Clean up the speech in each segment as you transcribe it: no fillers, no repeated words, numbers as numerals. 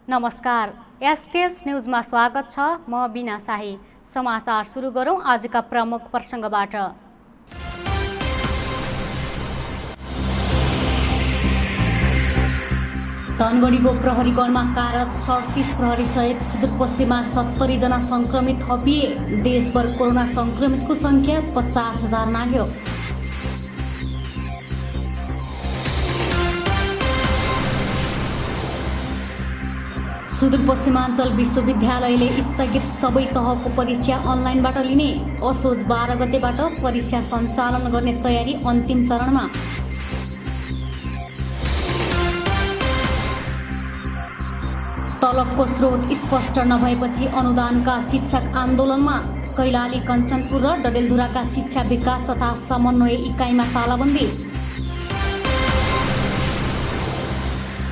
नमस्कार, एसटीएस न्यूजमा स्वागत छ। म बिना शाही। समाचार सुरु गरौं आजका प्रमुख प्रसंगबाट। धनगढीको प्रहरी गणमा कार्यरत 38 प्रहरी सहित सुदूरपश्चिममा 70 जना संक्रमित थपिए। देशभर कोरोना संक्रमितको संख्या 50,000 नाग्यो। सुदूरपश्चिमाञ्चल विश्वविद्यालयले स्थगित सबै तहको परीक्षा अनलाइनबाट लिने। असोज 12 गतेबाट परीक्षा सञ्चालन गर्ने तयारी अन्तिम चरणमा। तलबको स्रोत स्पष्ट नभएपछि अनुदानका शिक्षक आन्दोलनमा। कैलाली, कञ्चनपुर र डडेलधुराका शिक्षा विकास तथा समन्वय इकाइमा तालाबन्दी।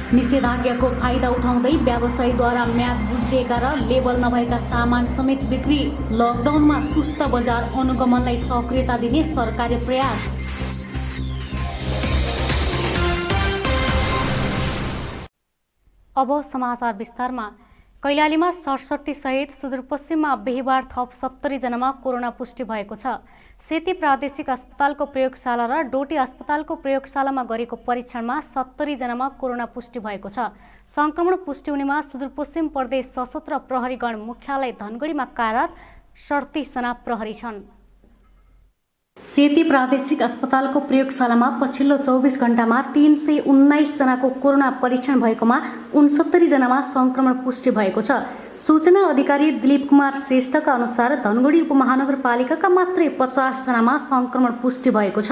निषेधाज्ञाको फाइदा उठाउँदै व्यवसायीद्वारा म्याद बुझिएका र लेबल नभएका सामान समेत बिक्री। लकडाउनमा सुस्त बजार अनुगमनलाई सक्रियता दिने सरकारी प्रयास। अब समाचार विस्तारमा। कैलालीमा 67 सहित सुदूरपश्चिममा बिहीबार थप 70 जनामा कोरोना पुष्टि भएको छ। सेती प्रादेशिक अस्पतालको प्रयोगशाला र डोटी अस्पतालको प्रयोगशालामा गरेको परीक्षणमा 70 जनामा कोरोना पुष्टि भएको छ। संक्रमण पुष्टि हुनेमा सुदूरपश्चिम प्रदेश सशस्त्र प्रहरीगण मुख्यालय धनगढीमा कार्यरत 38 जना प्रहरी छन्। सेती प्रादेशिक अस्पतालको प्रयोगशालामा पछिल्लो 24 घण्टामा 319 जनाको कोरोना परीक्षण भएकोमा 69 जनामा संक्रमण पुष्टि भएको छ। सूचना अधिकारी दिलीप कुमार श्रेष्ठका अनुसार धनगढी उपमहानगरपालिकाका मात्रै 50 जनामा संक्रमण पुष्टि भएको छ।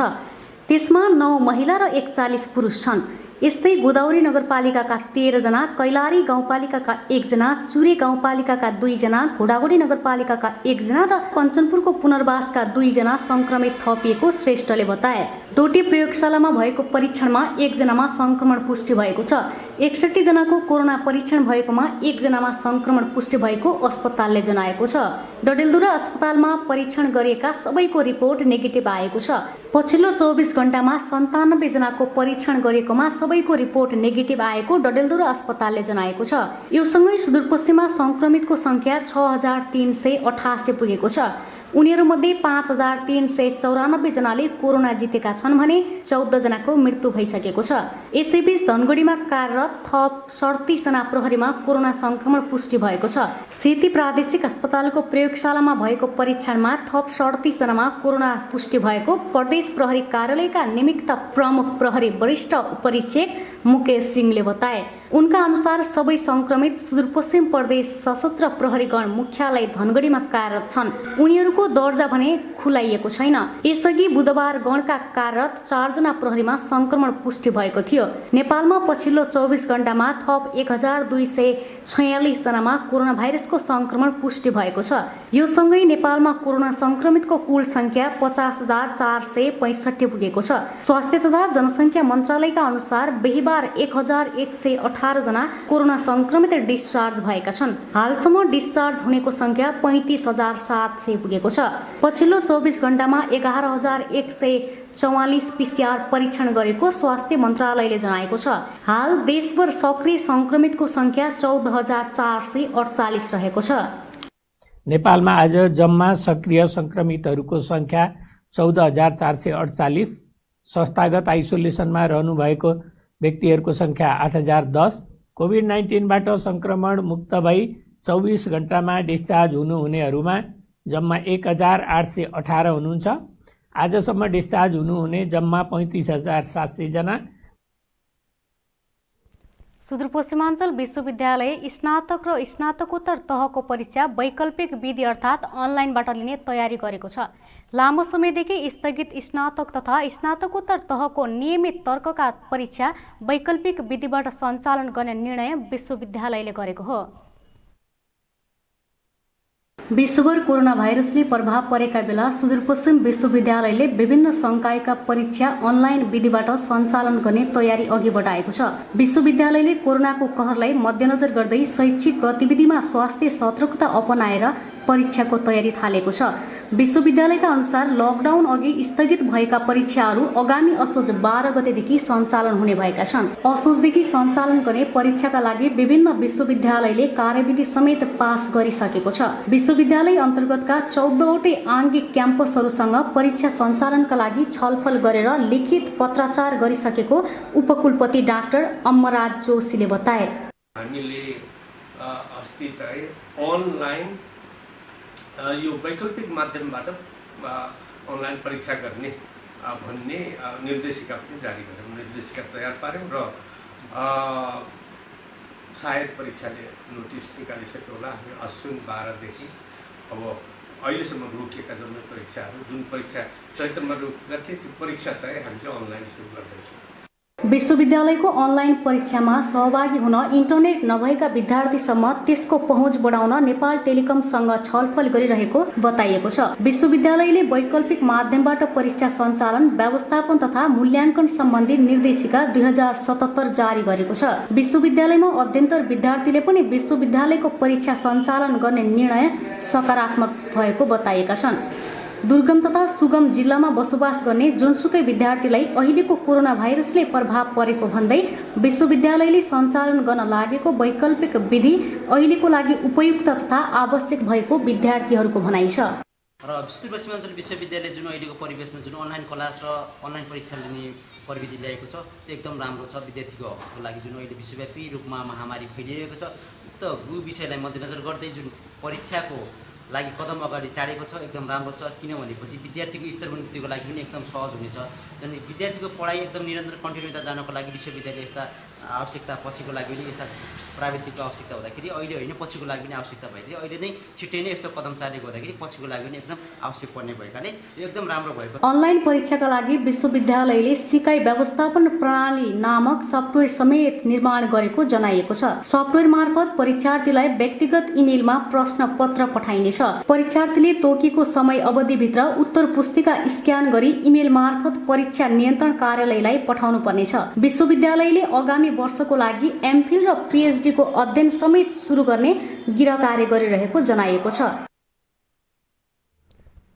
त्यसमा 9 महिला र 41 पुरुष छन्। यस्तै गोदावरी नगरपालिकाका 13 जना, कैलाली गाउँपालिकाका 1 जना, चुरे गाउँपालिकाका 2 जना, घोडागोडी नगरपालिकाका 1 जना र कञ्चनपुरको पुनर्वासका 2 जना संक्रमित थपिएको श्रेष्ठले बताए। डोटी प्रयोगशालामा भएको परीक्षणमा 1 जनामा संक्रमण पुष्टि भएको छ। 61 जनाको कोरोना परीक्षण भएकोमा 1 जनामा संक्रमण पुष्टि भएको अस्पतालले जनाएको छ। डडेलधुरा अस्पतालमा परीक्षण गरिएका सबैको रिपोर्ट नेगेटिभ आएको छ। पछिल्लो 24 घण्टामा 97 जनाको परीक्षण गरिएकोमा सबैको रिपोर्ट नेगेटिभ आएको डडेलधुरा अस्पतालले जनाएको छ। यो सँगै सुदूरपश्चिममा संक्रमितको संख्या 6388 पुगेको छ। उनीहरूमध्ये 5394 जनाले कोरोना जितेका छन् भने 14 जनाको मृत्यु भइसकेको छ। यसैबीच धनगढीमा कार्यरत थप 37 जना प्रहरीमा कोरोना संक्रमण पुष्टि भएको छ। सेती प्रादेशिक अस्पतालको प्रयोगशालामा भएको परीक्षणमा थप 37 जनामा कोरोना पुष्टि भएको प्रदेश प्रहरी कार्यालयका निमित्त प्रमुख प्रहरी वरिष्ठ उपरीक्षक मुकेश सिंहले बताए। उनका अनुसार सबै संक्रमित सुदूरपश्चिम प्रदेश सशस्त्र प्रहरीगण मुख्यालय धनगढीमा कार्यरत छन्। उनीहरूको दर्जा भने खुलाइएको छैन। यसअघि बुधबार गणका कार्यरत 4 जना प्रहरीमा संक्रमण पुष्टि भएको थियो। नेपालमा पछिल्लो 24 घण्टामा थप 1246 जनामा कोरोना भाइरसको संक्रमण पुष्टि भएको छ। यो सँगै नेपालमा कोरोना संक्रमितको कुल संख्या 50,465 पुगेको छ। स्वास्थ्य तथा जनसङ्ख्या मन्त्रालयका अनुसार बिहीबार 1118 जना कोरोना संक्रमित डिस्चार्ज भएका छन्। हालसम्म डिस्चार्ज हुनेको संख्या 35,700 पुगेको छ। पछिल्लो 24 घण्टामा 11,144 PCR परीक्षण गरेको स्वास्थ्य मन्त्रालयले जनाएको छ। हाल देशभर सक्रिय संक्रमितको संख्या 14,448 रहेको छ। नेपालमा आज जम्मा सक्रिय संक्रमितहरूको संख्या 14,448, संस्थागत आइसोलेसनमा रहनुभएको व्यक्तिहरूको संख्या 8,010, कोभिड-19बाट संक्रमण मुक्त भई 24 घण्टामा डिस्चार्ज हुनुहुनेहरूमा जम्मा 1,818 हुनुहुन्छ। आजसम्म डिस्चार्ज हुनुहुने जम्मा 35,700 जना। सुदूरपश्चिमाञ्चल विश्वविद्यालय स्नातक र स्नातकोत्तर तहको परीक्षा वैकल्पिक विधि अर्थात् अनलाइनबाट लिने तयारी गरेको छ। लामो समयदेखि स्थगित स्नातक तथा स्नातकोत्तर तहको नियमित तर्कका परीक्षा वैकल्पिक विधिबाट सञ्चालन गर्ने निर्णय विश्वविद्यालयले गरेको हो। विश्वभर कोरोना भाइरसले प्रभाव परेका बेला सुदूरपश्चिम विश्वविद्यालयले विभिन्न संकायका परीक्षा अनलाइन विधिबाट सञ्चालन गर्ने तयारी अघि बढाएको छ। विश्वविद्यालयले कोरोनाको कहरलाई मध्यनजर गर्दै शैक्षिक गतिविधिमा स्वास्थ्य सतर्कता अपनाएर परीक्षाको तयारी थालेको छ। विश्वविद्यालयका अनुसार लकडाउन अघि स्थगित भएका परीक्षाहरू आगामी असोज 12 गतेदेखि सञ्चालन हुने भएका छन्। असोजदेखि सञ्चालन गर्ने परीक्षाका लागि विभिन्न विश्वविद्यालयले कार्यविधि समेत पास गरिसकेको छ। विश्वविद्यालय अन्तर्गतका 14वटै आङ्गिक क्याम्पसहरूसँग परीक्षा सञ्चालनका लागि छलफल गरेर लिखित पत्राचार गरिसकेको उपकुलपति डाक्टर अम्मराज जोशीले बताए। हामीले अस्ति चाहिँ अनलाइन यो वैकल्पिक माध्यमबाट अनलाइन परीक्षा गर्ने भन्ने निर्देशिका पनि जारी गर्यौँ, निर्देशिका तयार पार्यौँ र सायद परीक्षाले नोटिस निकालिसक्यो होला। हामी अश्विन 12 देखि अब अहिलेसम्म रोकिएका जम्मै परीक्षाहरू, जुन परीक्षा चैत्रमा रोकेका थिए त्यो परीक्षा चाहिँ हामीले अनलाइन सुरु गर्दैछौँ। विश्वविद्यालयको अनलाइन परीक्षामा सहभागी हुन इन्टरनेट नभएका विद्यार्थीसम्म त्यसको पहुँच बढाउन नेपाल टेलिकमसँग छलफल गरिरहेको बताइएको छ। विश्वविद्यालयले वैकल्पिक माध्यमबाट परीक्षा सञ्चालन, व्यवस्थापन तथा मूल्याङ्कन सम्बन्धी निर्देशिका 2077 जारी गरेको छ। विश्वविद्यालयमा अध्ययनरत विद्यार्थीले पनि विश्वविद्यालयको परीक्षा सञ्चालन गर्ने निर्णय सकारात्मक भएको बताएका छन्। दुर्गम तथा सुगम जिल्लामा बसोबास गर्ने जुनसुकै विद्यार्थीलाई अहिलेको कोरोना भाइरसले प्रभाव परेको भन्दै विश्वविद्यालयले सञ्चालन गर्न लागेको वैकल्पिक विधि अहिलेको लागि उपयुक्त तथा आवश्यक भएको विद्यार्थीहरूको भनाइ छ। र सुदूरपश्चिमाञ्चल विश्वविद्यालय जुन अहिलेको परिवेशमा जुन अनलाइन क्लास र अनलाइन परीक्षा लिने प्रविधि ल्याएको छ त्यो एकदम राम्रो छ। विद्यार्थीको लागि जुन अहिले विश्वव्यापी रूपमा महामारी फैलिएको छ उक्त विषयलाई मध्यनजर गर्दै जुन परीक्षाको लागि कदम अगाडि चाडेको छ एकदम राम्रो छ। किनभनेपछि विद्यार्थीको स्तरोन्नतिको लागि पनि एकदम सहज हुनेछ। अनि विद्यार्थीको पढाइ एकदम निरन्तर कन्टिन्युता जानको लागि विश्वविद्यालय यस्ता आवश्यकता पछिको लागि पनि यस्ता प्राविधिकको आवश्यकता हुँदाखेरि अहिले होइन पछिको लागि पनि आवश्यकता भइदियो। अहिले नै छिट्टै नै यस्तो कदम चालेको हुँदाखेरि पछिको लागि पनि एकदम आवश्यक पर्ने भएकाले यो एकदम राम्रो भएको। अनलाइन परीक्षाका लागि विश्वविद्यालयले सिकाइ व्यवस्थापन प्रणाली नामक सफ्टवेयर समेत निर्माण गरेको जनाइएको छ। सफ्टवेयर मार्फत परीक्षार्थीलाई व्यक्तिगत इमेलमा प्रश्न पत्र पठाइनेछ। परीक्षार्थीले तोकिएको समय अवधिभित्र उत्तर पुस्तिका स्क्यान गरी इमेल मार्फत परीक्षा नियन्त्रण कार्यालयलाई पठाउनु पर्नेछ। विश्वविद्यालयले आगामी वर्षको लागि एमफिल र पीएचडी को अध्ययन समेत सुरु गर्ने गृह कार्य गरिरहेको जनाइएको छ।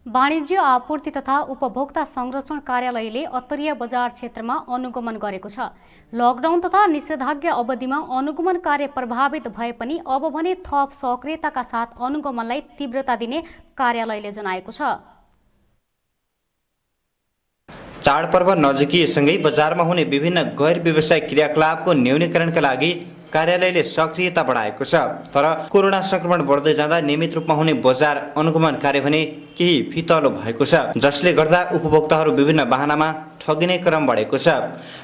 वाणिज्य आपूर्ति तथा उपभोक्ता संरक्षण कार्यालयले अत्तरिया बजार क्षेत्रमा अनुगमन गरेको छ। लकडाउन तथा निषेधाज्ञा अवधिमा अनुगमन कार्य प्रभावित भए पनि अब भने थप सक्रियताका साथ अनुगमनलाई तीव्रता दिने कार्यालयले जनाएको छ। चाडपर्व नजिकिएसँगै बजारमा हुने विभिन्न गैर व्यावसायिक क्रियाकलापको न्यूनीकरणका लागि कार्यालयले सक्रियता बढाएको छ। तर कोरोना संक्रमण बढ्दै जाँदा नियमित रूपमा हुने बजार अनुगमन कार्य भने केही फितलो भएको छ, जसले गर्दा उपभोक्ताहरू विभिन्न बहानामा ठगिने क्रम बढेको छ।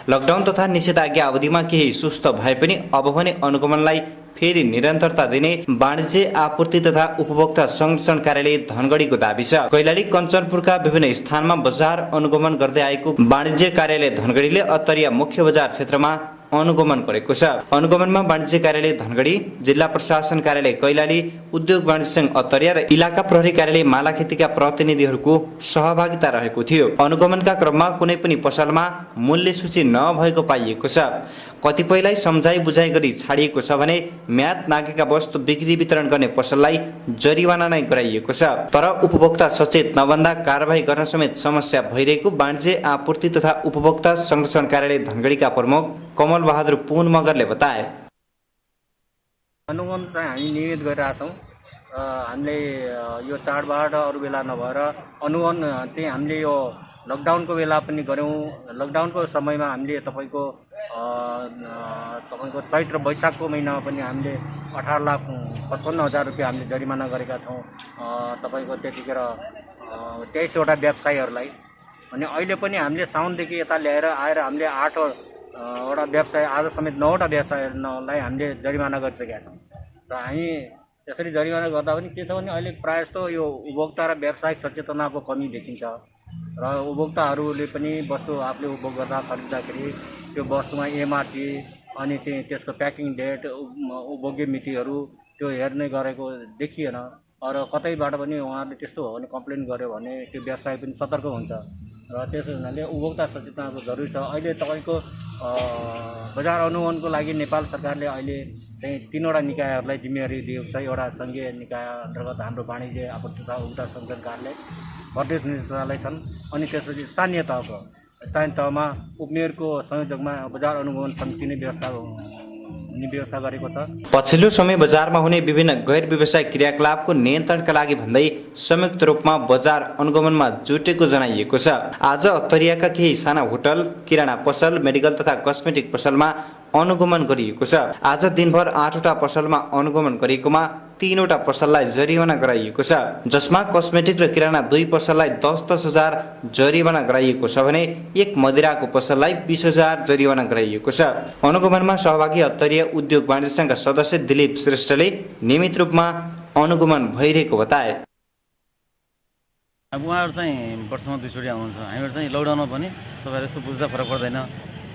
लकडाउन तथा निषेधाज्ञा अवधिमा केही सुस्त भए पनि अब भने अनुगमनलाई फेरि निरन्तरता दिने वाणिज्य आपूर्ति तथा उपभोक्ता संरक्षण कार्यालय धनगढीको दाबी छ। कैलाली कञ्चनपुरका विभिन्न स्थानमा बजार अनुगमन गर्दै आएको वाणिज्य कार्यालय धनगढीले अत्तरिया मुख्य बजार क्षेत्रमा अनुगमन गरेको छ। अनुगमनमा वाणिज्य कार्यालय धनगढी, जिल्ला प्रशासन कार्यालय कैलाली, उद्योग वाणिज्य संघ अत्तरिया र इलाका प्रहरी कार्यालय मालाखेतीका प्रतिनिधिहरूको सहभागिता रहेको थियो। अनुगमनका क्रममा कुनै पनि पसलमा मूल्य सूची नभएको पाइएको छ। कतिपयलाई सम्झाइ बुझाइ गरी छाडिएको छ भने म्याद नागेका वस्तु बिक्री वितरण गर्ने पसललाई जरिवाना नै गराइएको छ। तर उपभोक्ता सचेत नबन्दा कारबाही गर्न समेत समस्या भइरहेको वाणिज्य आपूर्ति तथा उपभोक्ता संरक्षण कार्यालय धनगढीका प्रमुख कमल बहादुर पुन मगरले बताए। अनुगमन चाहिँ हामी नियमित गरिरहेछौँ। हामीले यो चाडबाड अरू बेला नभएर अनुगमन चाहिँ हामीले यो लकडाउनको बेला पनि गऱ्यौँ। लकडाउनको समयमा हामीले तपाईँको चैत्र वैशाखको महिनामा पनि हामीले 18,55,000 रुपियाँ हामीले जरिमाना गरेका छौँ तपाईँको त्यतिखेर 23वटा व्यवसायीहरूलाई। अनि अहिले पनि हामीले साउनदेखि यता ल्याएर आएर हामीले 8वटा व्यवसाय, आज समेत 9वटा व्यवसायलाई हामीले जरिमाना गरिसकेका छौँ। र हामी त्यसरी जरिमाना गर्दा पनि के छ भने अहिले प्रायः जस्तो यो उपभोक्ता र व्यावसायिक सचेतनाको कमी देखिन्छ र उपभोक्ताहरूले पनि वस्तु आफूले उपभोग गर्दा खरिद्दाखेरि त्यो वस्तुमा एमआरपी अनि चाहिँ त्यसको प्याकिङ डेट, उपभोग्य मितिहरू त्यो हेर्ने गरेको देखिएन। र कतैबाट पनि उहाँहरूले त्यस्तो हो भने कम्प्लेन गर्यो भने त्यो व्यवसाय पनि सतर्क हुन्छ र त्यस हुनाले उपभोक्ता सचेतनाको जरुरी छ। अहिले तपाईँको बजार अनुगमनको लागि नेपाल सरकारले अहिले चाहिँ 3वटा निकायहरूलाई जिम्मेवारी दिएको छ। एउटा सङ्घीय निकाय अन्तर्गत हाम्रो वाणिज्य आपूर्ति तथा उपभोक्ता संरक्षण कार्यालय, प्रदेश निर्देशालय छन्। अनि त्यसपछि स्थानीय तहमा उपमेयरको संयोजकमा बजार अनुगमन समिति नै व्यवस्था गरेको छ। पछिल्लो समय बजारमा हुने विभिन्न गैर व्यावसायिक क्रियाकलापको नियन्त्रणका लागि भन्दै संयुक्त रूपमा बजार अनुगमनमा जुटेको जनाइएको छ। आज अत्तरियाका केही साना होटल, किराना पसल, मेडिकल तथा कस्मेटिक पसलमा अनुगमन गरिएको छ। आज दिनभर 8वटा पसलमा अनुगमन गरेकोमा 3वटा पसललाई जरिवाना गराइएको छ, जसमा कस्मेटिक र किराना 2 पसललाई 10-10 हजार जरिवाना गराइएको छ भने एक मदिराको पसललाई 20 हजार जरिवाना गराइएको छ। अनुगमनमा सहभागी अत्तरिया उद्योग वाणिज्य सङ्घका सदस्य दिलीप श्रेष्ठले नियमित रूपमा अनुगमन भइरहेको बताए। अब उहाँहरू चाहिँ वर्षमा 2 चोटि आउनुहुन्छ। हामीहरू चाहिँ लकडाउनमा पनि तपाईँहरू यस्तो बुझ्दा फरक पर्दैन।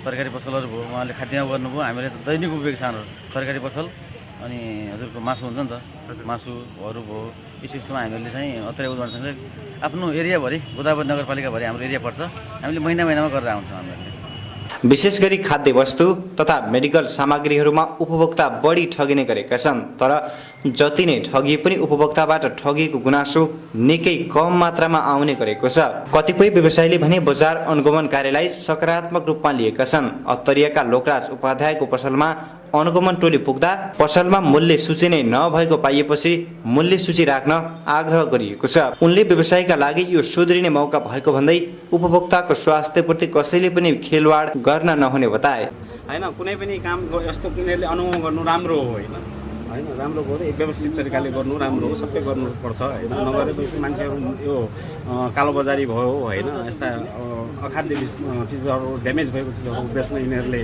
तरकारी पसलहरू भयो, उहाँले खाद्यान्न गर्नुभयो, हामीले त दैनिक उपयोग छ हाम्रो तरकारी पसल। अनि हजुरको मासु हुन्छ नि त, मासुहरू भयो, यस्तोमा हामीले चाहिँ अत्तरिया उद्योग वाणिज्य सङ्घले आफ्नो एरियाभरि, गोदावरी नगरपालिकाभरि हाम्रो एरिया पर्छ, हामीले महिनामा गरेर आउँछौँ। हामीहरूले विशेष गरी खाद्य वस्तु तथा मेडिकल सामग्रीहरूमा उपभोक्ता बढी ठगिने गरेका छन्। तर जति नै ठगिए पनि उपभोक्ताबाट ठगिएको गुनासो निकै कम मात्रामा आउने गरेको छ। कतिपय व्यवसायीले भने बजार अनुगमन कार्यलाई सकारात्मक रूपमा लिएका छन्। अत्तरियाका लोकराज उपाध्यायको पसलमा अनुगमन टोली पुग्दा पसलमा मूल्य सूची नै नभएको पाइएपछि मूल्य सूची राख्न आग्रह गरिएको छ। उनले व्यवसायका लागि यो सुध्रिने मौका भएको भन्दै उपभोक्ताको स्वास्थ्यप्रति कसैले पनि खेलवाड गर्न नहुने बताए। हैन, कुनै पनि काम यस्तो कुनैले अनुगमन गर्नु राम्रो हो हैन, राम्रो हो, व्यवस्थित तरिकाले गर्नु राम्रो हो, सबै गर्नुपर्छ हैन। नगरेपछि मान्छेहरू यो कालोबजारी भयो हैन, यस्ता अखाद्य चिजहरू, ड्यामेज भएको चिजहरू बेच्न यिनीहरूले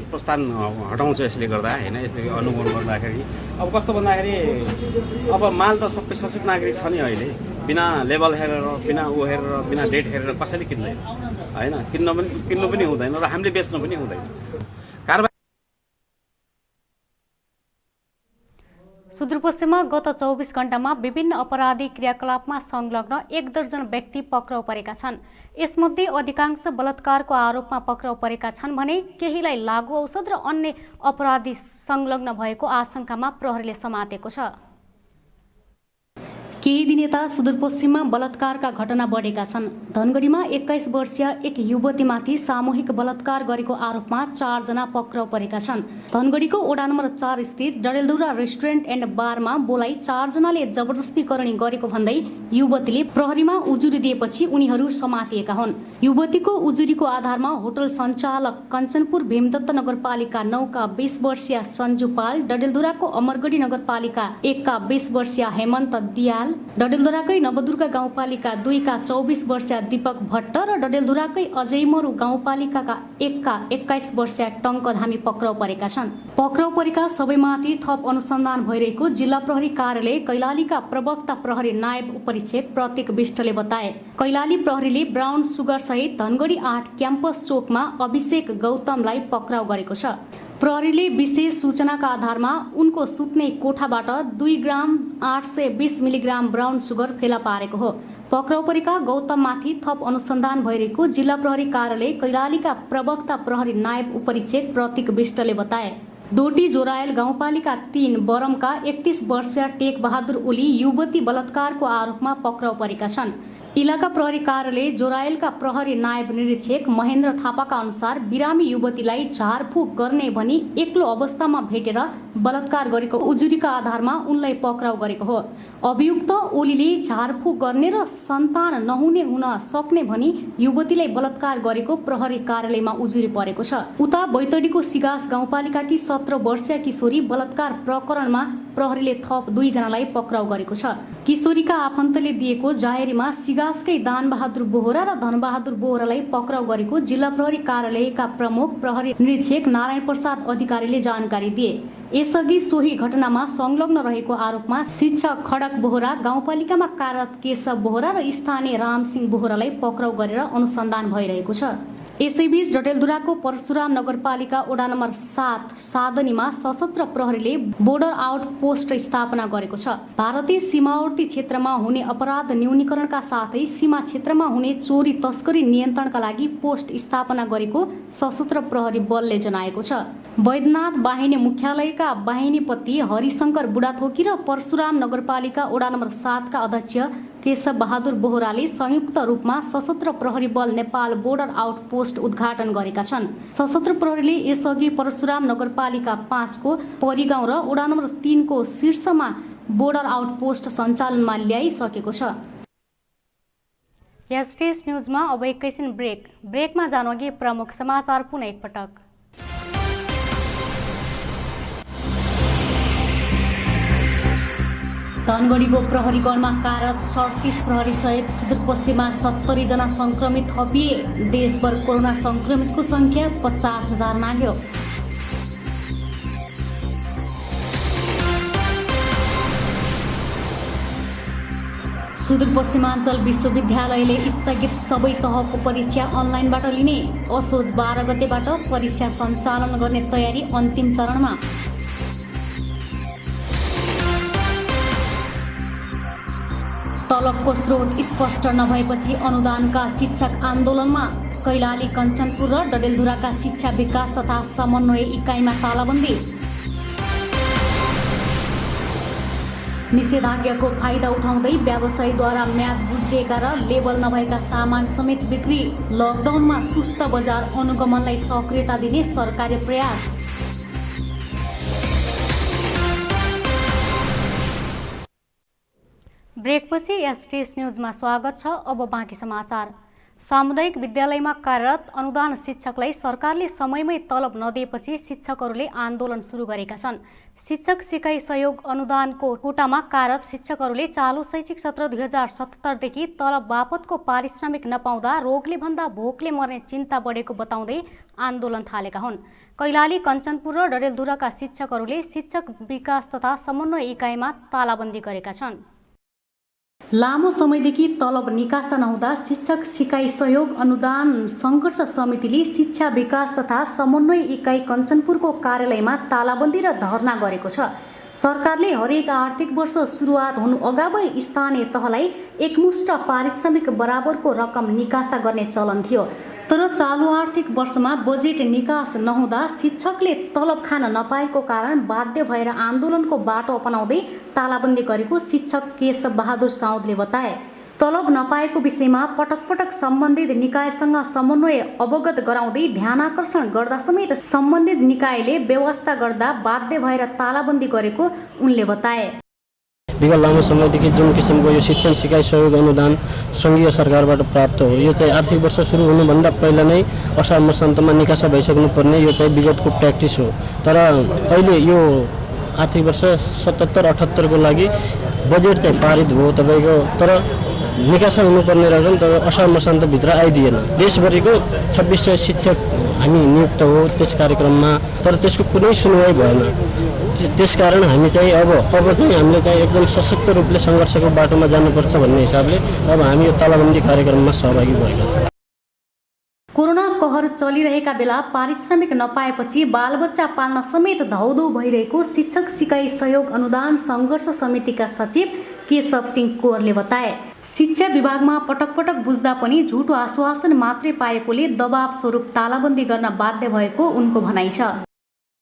प्रोत्साहन हटाउँछ यसले गर्दा हैन। यसले अनुगमन गर्दाखेरि अब कस्तो भन्दाखेरि अब माल त सबै सचेत नागरिक छ नि अहिले, बिना लेबल हेरेर, बिना हेरेर, बिना डेट हेरेर कसैले किन्दैन हैन। किन्नु पनि हुँदैन र हामीले बेच्नु पनि हुँदैन। सुदूरपश्चिममा गत 24 घण्टामा विभिन्न अपराधी क्रियाकलापमा संलग्न 1 दर्जन व्यक्ति पक्राउ परेका छन्। यसमध्ये अधिकांश बलात्कारको आरोपमा पक्राउ परेका छन् भने केहीलाई लागु औषध र अन्य अपराधी संलग्न भएको आशंकामा प्रहरीले समातेको छ। केही दिन यता सुदूरपश्चिममा बलात्कारका घटना बढेका छन्। धनगढीमा 21 वर्षीय एक युवतीमाथि सामूहिक बलात्कार गरेको आरोपमा 4 जना पक्राउ परेका छन्। धनगढीको वडा नम्बर 4 स्थित डडेलधुरा रेस्टुरेन्ट एन्ड बारमा बोलाई 4 जनाले जबरजस्तीकरण गरेको भन्दै युवतीले प्रहरीमा उजुरी दिएपछि उनीहरू समातिएका हुन्। युवतीको उजुरीको आधारमा होटल सञ्चालक कञ्चनपुर भीमदत्त नगरपालिका 9 का 20 वर्षीय सञ्जु पाल, डडेलधुराको अमरगढी नगरपालिका 1 का 20 वर्षीय हेमन्त दियाल, डडेलधुराकै नवदुर्गा गाउँपालिका 2 का 24 वर्षीय दीपक भट्ट र डडेलधुराकै अजयमरु गाउँपालिकाका 1 का 21 वर्षीय टङ्कधामी पक्राउ परेका छन्। पक्राउ परेका सबैमाथि थप अनुसन्धान भइरहेको जिल्ला प्रहरी कार्यालय कैलालीका प्रवक्ता प्रहरी नायब उपरीक्षक प्रतीक विष्टले बताए। कैलाली प्रहरीले ब्राउन सुगर सहित धनगढी 8 क्याम्पस चोकमा अभिषेक गौतमलाई पक्राउ गरेको छ। प्रहरीले विशेष सूचनाका आधारमा उनको सुत्ने कोठाबाट 2 ग्राम 820 मिलिग्राम ब्राउन सुगर फेला पारेको हो। पक्राउ परेका गौतममाथि थप अनुसन्धान भइरहेको जिल्ला प्रहरी कार्यालय कैलालीका प्रवक्ता प्रहरी नायब उपरीक्षक प्रतीक विष्टले बताए। डोटी जोरायल गाउँपालिका 3 बरमका 31 वर्षीय टेक बहादुर ओली युवती बलात्कारको आरोपमा पक्राउ परेका छन्। इलाका प्रहरी कार्यालय जोरायलका प्रहरी नायब निरीक्षक महेन्द्र थापाका अनुसार बिरामी युवतीलाई झारफुक गर्ने भनी एक्लो अवस्थामा भेटेर बलात्कार गरेको उजुरीका आधारमा उनलाई पक्राउ गरेको हो। अभियुक्त ओलीले झारफुक गर्ने र सन्तान नहुने हुन सक्ने भनी युवतीलाई बलात्कार गरेको प्रहरी कार्यालयमा उजुरी परेको छ। उता बैतडीको सिगास गाउँपालिकाकी 17 वर्षीय किशोरी बलात्कार प्रकरणमा प्रहरीले थप 2 जनालाई पक्राउ गरेको छ। किशोरीका आफन्तले दिएको जाहेरीमा सिगासकै दानबहादुर बोहरा र धनबहादुर बोहरालाई पक्राउ गरेको जिल्ला प्रहरी कार्यालयका प्रमुख प्रहरी निरीक्षक नारायण प्रसाद अधिकारीले जानकारी दिए। यसअघि सोही घटनामा संलग्न रहेको आरोपमा शिक्षक खडक बोहरा, गाउँपालिकामा कार्यरत केशव बोहरा र स्थानीय रामसिंह बोहरालाई पक्राउ गरेर अनुसन्धान भइरहेको छ। यसैबीच डडेलधुराको परशुराम नगरपालिका वडा नम्बर 7 सादनीमा सशस्त्र प्रहरीले बोर्डर आउटपोस्ट स्थापना गरेको छ। भारतीय सीमावर्ती क्षेत्रमा हुने अपराध न्यूनीकरणका साथै सीमा क्षेत्रमा हुने चोरी तस्करी नियन्त्रणका लागि पोस्ट स्थापना गरेको सशस्त्र प्रहरी बलले जनाएको छ। वैद्यनाथ बाहिनी मुख्यालयका बाहिनीपति हरिशंकर बुढाथोकी र परशुराम नगरपालिका वडा नम्बर 7 का अध्यक्ष केशव बहादुर बोहराले संयुक्त रूपमा सशस्त्र प्रहरी बल नेपाल बोर्डर आउटपोस्ट उद्घाटन गरेका छन्। सशस्त्र प्रहरीले यसअघि परशुराम नगरपालिका 5 को परिगाउँ र वडा नम्बर 3 को शीर्षमा बोर्डर आउटपोस्ट सञ्चालनमा ल्याइसकेको छ। एसटीएस न्यूजमा अब एकैछिन ब्रेकमा जानुअघि प्रमुख समाचार पुनः एकपटक। धनगढीको प्रहरीगणमा कार्यरत 37 प्रहरी सहित सुदूरपश्चिममा 70 जना संक्रमित थपिए। देशभर कोरोना संक्रमितको संख्या 50,000 नाग्यो। सुदूरपश्चिमाञ्चल विश्वविद्यालयले स्थगित सबै तहको परीक्षा अनलाइनबाट लिने। असोज 12 गतेबाट परीक्षा सञ्चालन गर्ने तयारी अन्तिम चरणमा। तलबको स्रोत स्पष्ट नभएपछि अनुदानका शिक्षक आन्दोलनमा। कैलाली कञ्चनपुर र डडेलधुराका शिक्षा विकास तथा समन्वय इकाइमा तालाबन्दी। निषेधाज्ञाको फाइदा उठाउँदै व्यवसायीद्वारा म्याद बुझिएका र लेबल नभएका सामान समेत बिक्री। लकडाउनमा सुस्त बजार अनुगमनलाई सक्रियता दिने सरकारी प्रयास। ब्रेकपछि एसटीएस न्यूजमा स्वागत छ। अब बाँकी समाचार। सामुदायिक विद्यालयमा कार्यरत अनुदान शिक्षकलाई सरकारले समयमै तलब नदिएपछि शिक्षकहरूले आन्दोलन सुरु गरेका छन्। शिक्षक सिकाइ सहयोग अनुदानको कोटामा कार्यरत शिक्षकहरूले चालु शैक्षिक सत्र 2077 देखि तलब बापतको पारिश्रमिक नपाउँदा रोगले भन्दा भोकले मर्ने चिन्ता बढेको बताउँदै आन्दोलन थालेका हुन्। कैलाली कञ्चनपुर र डडेलधुराका शिक्षकहरूले शिक्षक विकास तथा समन्वय इकाइमा तालाबन्दी गरेका छन्। लामो समयदेखि तलब निकासा नहुँदा शिक्षक सिकाइ सहयोग अनुदान सङ्घर्ष समितिले शिक्षा विकास तथा समन्वय इकाइ कञ्चनपुरको कार्यालयमा तालाबन्दी र धरना गरेको छ। सरकारले हरेक आर्थिक वर्ष सुरुवात हुनु अगावै स्थानीय तहलाई एकमुष्ट पारिश्रमिक बराबरको रकम निकासा गर्ने चलन थियो। तर चालु आर्थिक वर्षमा बजेट निकास नहुँदा शिक्षकले तलब खान नपाएको कारण बाध्य भएर आन्दोलनको बाटो अपनाउँदै तालाबन्दी गरेको शिक्षक केशव बहादुर साउदले बताए। तलब नपाएको विषयमा पटक पटक सम्बन्धित निकायसँग समन्वय अवगत गराउँदै ध्यानाकर्षण गर्दा समेत सम्बन्धित निकायले व्यवस्था गर्दा बाध्य भएर तालाबन्दी गरेको उनले बताए। विगत लामो समयदेखि जुन किसिमको यो शिक्षण सिकाइ सहयोग अनुदान सङ्घीय सरकारबाट प्राप्त हो, यो चाहिँ आर्थिक वर्ष सुरु हुनुभन्दा पहिला नै असार मसान्तमा निकासा भइसक्नु पर्ने यो चाहिँ विगतको प्र्याक्टिस हो। तर अहिले यो आर्थिक वर्ष 77-78 को लागि बजेट चाहिँ पारित भयो तपाईँको, तर निकासा हुनुपर्ने रकम तर असार मसान्तभित्र आइदिएन। देशभरिको 2600 शिक्षक हामी नियुक्त हो त्यस कार्यक्रममा, तर त्यसको कुनै सुनवाई भएन। त्यसकारण हामी चाहिँ अब चाहिँ हामीले चाहिँ एकदम सशक्त रूपले सङ्घर्षको बाटोमा जानुपर्छ भन्ने हिसाबले अब हामी यो तालाबन्दी कार्यक्रममा सहभागी भएका छौँ। कोरोना कहर चलिरहेका बेला पारिश्रमिक नपाएपछि बालबच्चा पाल्न समेत धौधौ भइरहेको शिक्षक सिकाइ सहयोग अनुदान सङ्घर्ष समितिका सचिव केशव सिंह कोरले बताए। शिक्षा विभागमा पटक पटक बुझ्दा पनि झुटो आश्वासन मात्रै पाएकोले दबाब स्वरूप तालाबन्दी गर्न बाध्य भएको उनको भनाइ छ।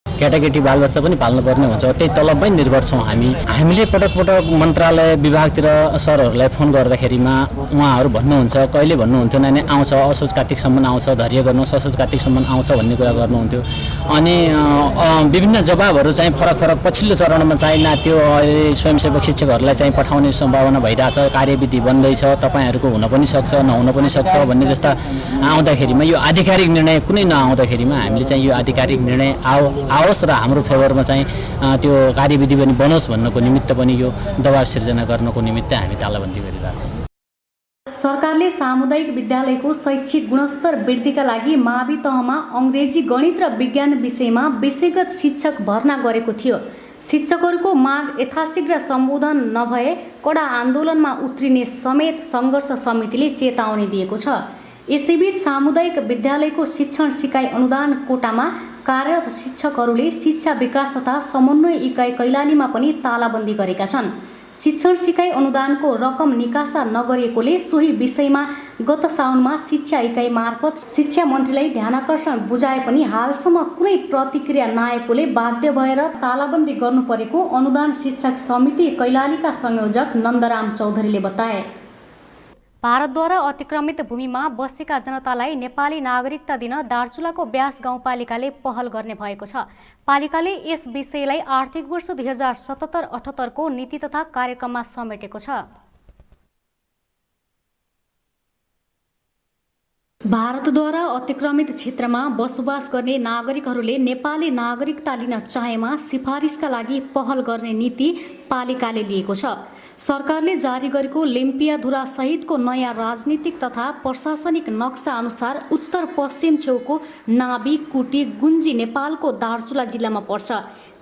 केटाकेटी बालबच्चा पनि पाल्नुपर्ने हुन्छ, त्यही तलबमै निर्भर छौँ हामीले पटक पटक मन्त्रालय विभागतिर सरहरूलाई फोन गर्दाखेरिमा उहाँहरू भन्नुहुन्छ, कहिले भन्नुहुन्थ्यो नानी आउँछ असोज कार्तिकसम्म आउँछ, धैर्य गर्नुहोस् असोज कार्तिकसम्म आउँछ भन्ने कुरा गर्नुहुन्थ्यो। अनि विभिन्न जवाबहरू चाहिँ फरक फरक पछिल्लो चरणमा चाहिँ त्यो अहिले स्वयंसेवक शिक्षकहरूलाई चाहिँ पठाउने सम्भावना भइरहेछ, कार्यविधि बन्दैछ, तपाईँहरूको हुन पनि सक्छ नहुन पनि सक्छ भन्ने जस्ता आउँदाखेरिमा यो आधिकारिक निर्णय कुनै नआउँदाखेरिमा हामीले चाहिँ यो आधिकारिक निर्णय आओस् र हाम्रो फेभरमा चाहिँ त्यो कार्यविधि पनि बनोस् भन्नको निमित्त पनि यो दबाब सिर्जना गर्नको निमित्त हामी तालाबन्दी गरिरहेछौँ। सरकारले सामुदायिक विद्यालयको शैक्षिक गुणस्तर वृद्धिका लागि मावि तहमा अङ्ग्रेजी गणित र विज्ञान विषयमा विषयगत शिक्षक भर्ना गरेको थियो। शिक्षकहरूको माग यथाशीघ्र सम्बोधन नभए कडा आन्दोलनमा उत्रिने समेत सङ्घर्ष समितिले चेतावनी दिएको छ। यसैबीच सामुदायिक विद्यालयको शिक्षण सिकाइ अनुदान कोटामा कार्यरत शिक्षकहरूले शिक्षा विकास तथा समन्वय इकाइ कैलालीमा पनि तालाबन्दी गरेका छन्। शिक्षण सिकाइ अनुदानको रकम निकासा नगरिएकोले सोही विषयमा गत साउनमा शिक्षा इकाइ मार्फत शिक्षा मन्त्रीलाई ध्यानाकर्षण बुझाए पनि हालसम्म कुनै प्रतिक्रिया नआएकोले बाध्य भएर तालाबन्दी गर्नु परेको अनुदान शिक्षक समिति कैलालीका संयोजक नन्दराम चौधरीले बताए। भारतद्वारा अतिक्रमित भूमिमा बसेका जनतालाई नेपाली नागरिकता दिन दार्चुलाको ब्यास गाउँपालिकाले पहल गर्ने भएको छ। पालिकाले यस विषयलाई आर्थिक वर्ष 2077-78 को नीति तथा कार्यक्रममा समेटेको छ। भारतद्वारा अतिक्रमित क्षेत्रमा बसोबास गर्ने नागरिकहरूले नेपाली नागरिकता लिन चाहेमा सिफारिसका लागि पहल गर्ने नीति पालिकाले लिएको छ। सरकारले जारी गरेको लिम्पियाधुरा सहितको नयाँ राजनीतिक तथा प्रशासनिक नक्सा अनुसार उत्तर पश्चिम छेउको नाबी कुटी गुन्जी नेपालको दार्चुला जिल्लामा पर्छ।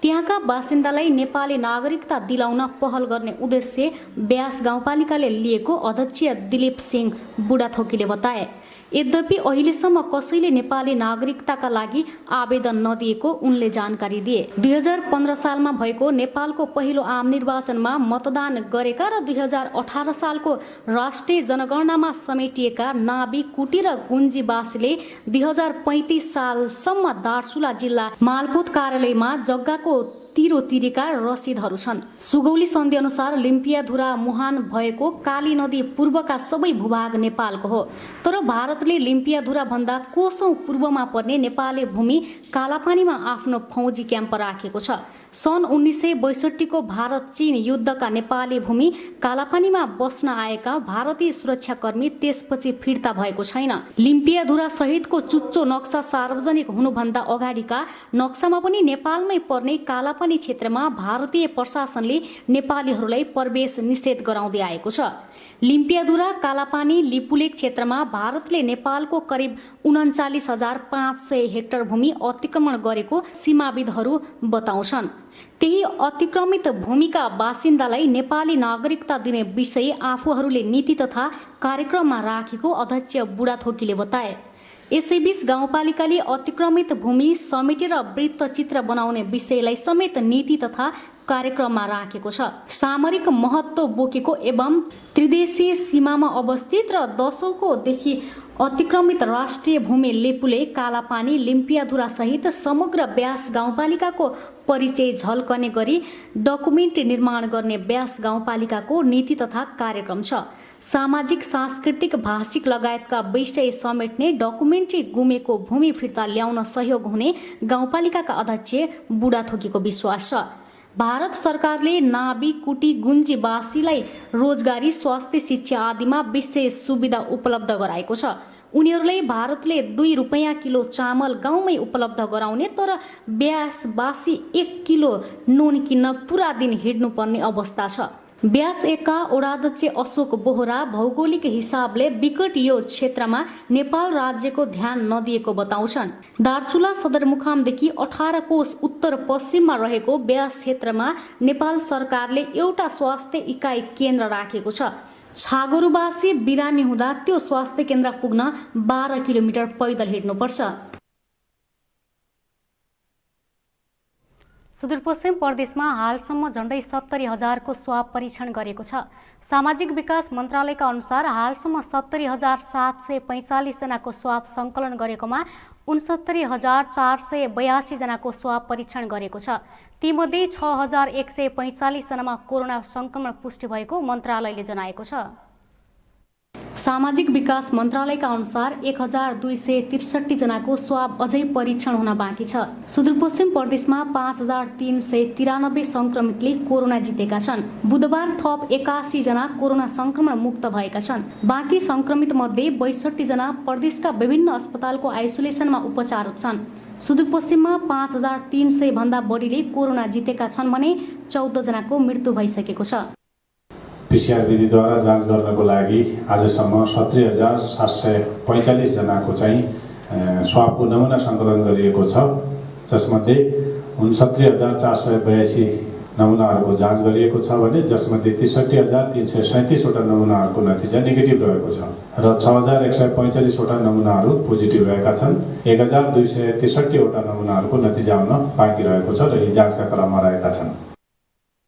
त्यहाँका बासिन्दालाई नेपाली नागरिकता दिलाउन पहल गर्ने उद्देश्य ब्यास गाउँपालिकाले लिएको अध्यक्ष दिलीप सिंह बुढाथोकीले बताए। यद्यपि अहिलेसम्म कसैले नेपाली नागरिकताका लागि आवेदन नदिएको उनले जानकारी दिए। 2015 सालमा भएको नेपालको पहिलो आम निर्वाचनमा मतदान गरेका र 2018 सालको राष्ट्रिय जनगणनामा समेटिएका नाबी कुटी र गुन्जीवासीले 2035 सालसम्म दार्चुला जिल्ला मालपोत कार्यालयमा जग्गाको तिरो तिरेका रसिदहरू छन्। सुगौली सन्धि अनुसार लिम्पियाधुरा मुहान भएको काली नदी पूर्वका सबै भूभाग नेपालको हो। तर भारतले लिम्पियाधुरा भन्दा कोसौं पूर्वमा पर्ने नेपाली भूमि कालापानीमा आफ्नो फौजी क्याम्प राखेको छ। सन् 1962 को भारत चीन युद्धका नेपाली भूमि कालापानीमा बस्न आएका भारतीय सुरक्षाकर्मी त्यसपछि फिर्ता भएको छैन। लिम्पियाधुरा सहितको चुच्चो नक्सा सार्वजनिक हुनुभन्दा अगाडिका नक्सामा पनि नेपालमै पर्ने कालापानी क्षेत्रमा भारतीय प्रशासनले नेपालीहरूलाई प्रवेश निषेध गराउँदै आएको छ। लिम्पियाधुरा कालापानी लिपुलेक क्षेत्रमा भारतले नेपालको करिब 39,500 हेक्टर भूमि अतिक्रमण गरेको सीमाविदहरू बताउँछन्। त्यही अतिक्रमित भूमिका बासिन्दालाई नेपाली नागरिकता दिने विषय आफूहरूले नीति तथा कार्यक्रममा राखेको अध्यक्ष बुढाथोकीले बताए। यसैबीच गाउँपालिकाले अतिक्रमित भूमि समेटेर वृत्तचित्र बनाउने विषयलाई समेत नीति तथा कार्यक्रममा राखेको छ। सामरिक महत्त्व बोकेको एवं त्रिदेशीय सीमामा अवस्थित र दशौंको देखि अतिक्रमित राष्ट्रिय भूमि लेपुले कालापानी लिम्पियाधुरा सहित समग्र ब्यास गाउँपालिकाको परिचय झल्कने गरी डकुमेन्ट निर्माण गर्ने ब्यास गाउँपालिकाको नीति तथा कार्यक्रम छ। सामाजिक सांस्कृतिक भाषिक लगायतका विषय समेट्ने डकुमेन्ट्री गुमेको भूमि फिर्ता ल्याउन सहयोग हुने गाउँपालिकाका अध्यक्ष बुढाथोकीको विश्वास छ। भारत सरकारले नाबी कुटी गुन्जीवासीलाई रोजगारी स्वास्थ्य शिक्षा आदिमा विशेष सुविधा उपलब्ध गराएको छ। उनीहरूलाई भारतले 2 रुपैयाँ किलो चामल गाउँमै उपलब्ध गराउने तर ब्यासवासी 1 किलो नुन किन्न पुरा दिन हिँड्नुपर्ने अवस्था छ। ब्यास 1 का वडाध्यक्ष अशोक बोहरा भौगोलिक हिसाबले विकट यो क्षेत्रमा नेपाल राज्यको ध्यान नदिएको बताउँछन्। दार्चुला सदरमुकामदेखि 18 कोस उत्तर पश्चिममा रहेको ब्यास क्षेत्रमा नेपाल सरकारले एउटा स्वास्थ्य इकाइ केन्द्र राखेको छ। छागोरुबासी बिरामी हुँदा त्यो स्वास्थ्य केन्द्र पुग्न 12 किलोमिटर पैदल हिँड्नुपर्छ। सुदूरपश्चिम प्रदेशमा हालसम्म झण्डै 70,000 को स्वाब परीक्षण गरेको छ। सामाजिक विकास मन्त्रालयका अनुसार हालसम्म 70,745 जनाको स्वाब सङ्कलन गरेकोमा 69,482 जनाको स्वाब परीक्षण गरेको छ। तीमध्ये 6,145 जनामा कोरोना संक्रमण पुष्टि भएको मन्त्रालयले जनाएको छ। सामाजिक विकास मन्त्रालयका अनुसार 1,263 जनाको स्वाब अझै परीक्षण हुन बाँकी छ। सुदूरपश्चिम प्रदेशमा 5,393 संक्रमितले कोरोना जितेका छन्। बुधबार थप 81 जना कोरोना संक्रमण मुक्त भएका छन्। बाँकी संक्रमित मध्ये 62 जना प्रदेशका विभिन्न अस्पतालको आइसोलेसनमा उपचाररत छन्। सुदूरपश्चिममा 5,300 भन्दा बढीले कोरोना जितेका छन् भने 14 जनाको मृत्यु भइसकेको छ। पीसीआर विधिद्वारा जाँच गर्नको लागि आजसम्म 70,745 जनाको चाहिँ स्वाबको नमुना सङ्कलन गरिएको छ, जसमध्ये 69,482 नमुनाहरूको जाँच गरिएको छ भने जसमध्ये 63,337 वटा नमुनाहरूको नतिजा नेगेटिभ रहेको छ। र 6145वटा नमुनाहरू पोजिटिभ रहेका छन्। 1263वटा नमुनाहरूको नतिजा आउन बाँकी रहेको छ र यी जाँचका क्रममा रहेका छन्।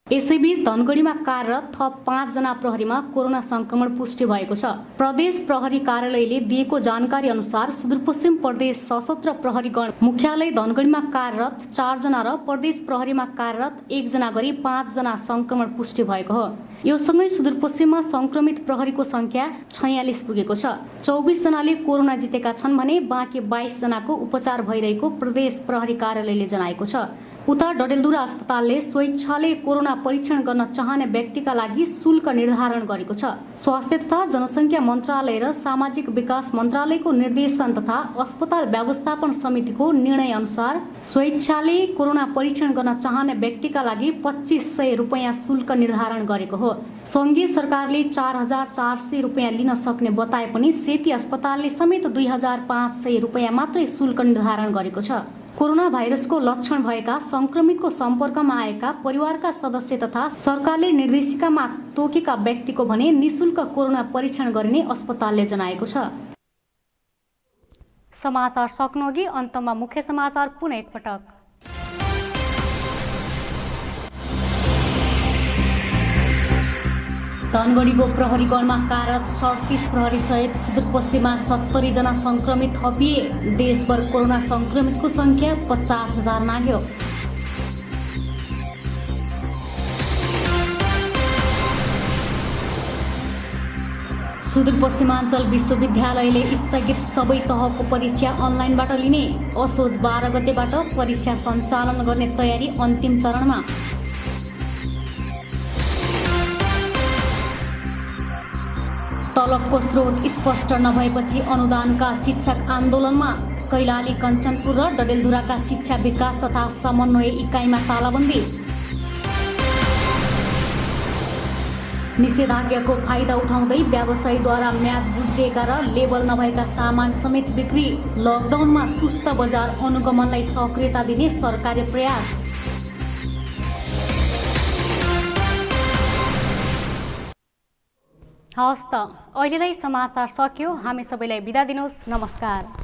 यसैबीच धनगढीमा कार्यरत थप 5 जना प्रहरीमा कोरोना संक्रमण पुष्टि भएको छ। प्रदेश प्रहरी कार्यालयले दिएको जानकारी अनुसार सुदूरपश्चिम प्रदेश सशस्त्र प्रहरी गण मुख्यालय धनगढीमा कार्यरत 4 जना र प्रदेश प्रहरीमा कार्यरत 1 जना गरी 5 जना संक्रमण पुष्टि भएको हो। यो सँगै सुदूरपश्चिममा संक्रमित प्रहरीको संख्या 46 पुगेको छ। 24 जनाले कोरोना जितेका छन् भने बाँकी 22 जनाको उपचार भइरहेको प्रदेश प्रहरी कार्यालयले जनाएको छ। उता डडेलधुरा अस्पतालले स्वेच्छाले कोरोना परीक्षण गर्न चाहने व्यक्तिका लागि शुल्क निर्धारण गरेको छ। स्वास्थ्य तथा जनसङ्ख्या मन्त्रालय र सामाजिक विकास मन्त्रालयको निर्देशन तथा अस्पताल व्यवस्थापन समितिको निर्णय अनुसार स्वेच्छाले कोरोना परीक्षण गर्न चाहने व्यक्तिका लागि 2500 रुपैयाँ शुल्क निर्धारण गरेको हो। सङ्घीय सरकारले 4400 रुपैयाँ लिन सक्ने बताए पनि सेती अस्पतालले समेत 2500 रुपैयाँ मात्रै शुल्क निर्धारण गरेको छ। कोरोना भाइरसको लक्षण भएका संक्रमितको सम्पर्कमा आएका परिवारका सदस्य तथा सरकारले निर्देशिकामा तोकेका व्यक्तिको भने निशुल्क कोरोना परीक्षण गरिने अस्पतालले जनाएको छ। समाचार सक्नुअघि अन्तमा मुख्य समाचार पुनः एकपटक। धनगढीको प्रहरी गणमा कार्यरत 37 प्रहरी सहित सुदूरपश्चिममा 70 जना संक्रमित थपिए। देशभर कोरोना संक्रमितको संख्या 50,000 नाग्यो। सुदूरपश्चिमाञ्चल विश्वविद्यालयले स्थगित सबै तहको परीक्षा अनलाइनबाट लिने। असोज 12 गतेबाट परीक्षा सञ्चालन गर्ने तयारी अन्तिम चरणमा। तलबको स्रोत स्पष्ट नभएपछि अनुदानका शिक्षक आन्दोलनमा। कैलाली, कञ्चनपुर र डडेलधुराका शिक्षा विकास तथा समन्वय इकाइमा तालाबन्दी। निषेधाज्ञाको फाइदा उठाउँदै व्यवसायीद्वारा म्याद बुझिएका र लेबल नभएका सामान समेत बिक्री। लकडाउनमा सुस्त बजार अनुगमनलाई सक्रियता दिने सरकारी प्रयास। हवस् त, अहिलेलाई समाचार सकियो। हामी सबैलाई बिदा दिनुहोस्। नमस्कार।